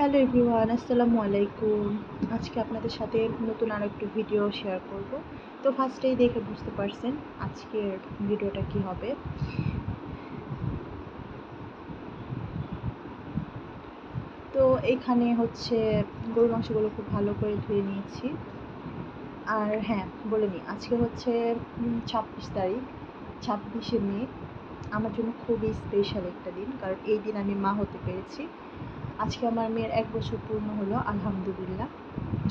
Hello everyone, আসসালামু আলাইকুম। আজকে আপনাদের সাথে নতুন আরও একটু ভিডিও শেয়ার করব। তো ফার্স্টেই দেখে বুঝতে পারছেন আজকের ভিডিওটা কি হবে। তো এখানে হচ্ছে গরুর মাংসগুলো খুব ভালো করে ধুয়ে নিয়েছি। আর হ্যাঁ, বলে নিই আজকে হচ্ছে 26 তারিখ, 26শে মে। আমার জন্য খুবই স্পেশাল একটা দিন, কারণ এই দিন আমি মা হতে পেরেছি। আজকে আমার মেয়ের 1 বছর পূর্ণ হলো, আলহামদুলিল্লাহ।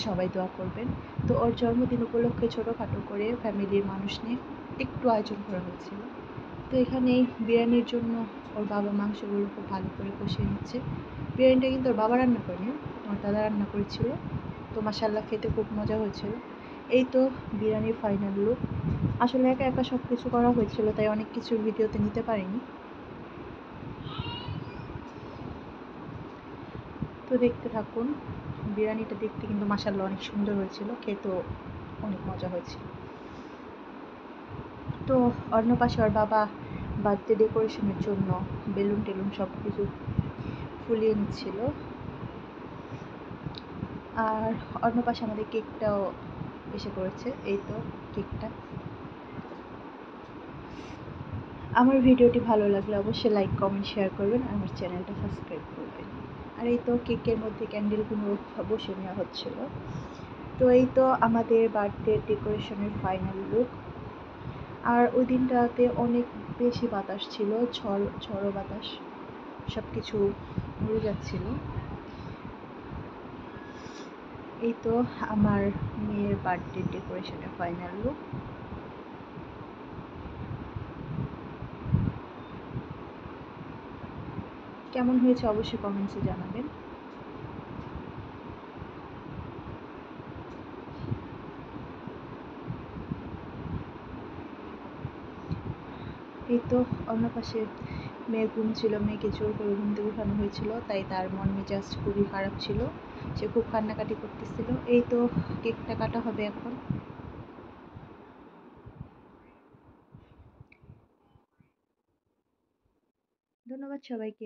সবাই দোয়া করবেন। তো ওর জন্মদিন উপলক্ষে ছোটোখাটো করে ফ্যামিলির মানুষ নিয়ে একটু আয়োজন করা হয়েছিল। তো এখানে বিরিয়ানির জন্য ওর বাবা মাংসগুলো খুব ভালো করে কষিয়ে নিচ্ছে। বিরিয়ানিটা কিন্তু ওর বাবা রান্না করেনি, ওর দাদা রান্না করেছিল। তো মাশাআল্লাহ, খেতে খুব মজা হয়েছিল। এই তো বিরিয়ানির ফাইনাল লুক। আসলে একা একা সব কিছু করা হয়েছিল, তাই অনেক কিছু ভিডিওতে নিতে পারিনি। তো দেখতে থাকুন। বিরিয়ানিটা দেখতে কিন্তু মাশাআল্লাহ অনেক সুন্দর হয়েছিল, খেতেও অনেক মজা হয়েছিল। তো অন্য পাশে ওর বাবা বার্থডে ডেকোরেশনের জন্য বেলুন টেলুন সব কিছু ফুলিয়ে নিচ্ছিল। আর অন্য পাশে আমাদের কেকটাও এসে পড়েছে। এই তো কেকটা। আমার ভিডিওটি ভালো লাগলে অবশ্যই লাইক কমেন্ট শেয়ার করবেন, আর আমার চ্যানেলটা সাবস্ক্রাইব করবেন। আর এই তো কেকের মধ্যে ক্যান্ডেলগুলো বসে নেওয়া হচ্ছিল। তো এই তো আমাদের বার্থডে ডেকোরেশনের ফাইনাল লুক। আর ওই দিনটাতে অনেক বেশি বাতাস ছিল, ঝড়ো বাতাস, সব কিছু উড়ে যাচ্ছিল। এই তো আমার মেয়ের বার্থডে ডেকোরেশনের ফাইনাল লুক। কেমন হয়েছে অবশ্যই কমেন্টসে জানাবেন। এই তো অন্য পাশে মেয়ের ঘুম ছিল, মেয়েকে জোর করে ঘুম থেকে উঠানো হয়েছিল, তাই তার মন মেজাজ খুবই খারাপ ছিল, সে খুব কান্নাকাটি করতেছিল। এই তো কেকটা কাটা হবে এখন। ধন্যবাদ সবাইকে।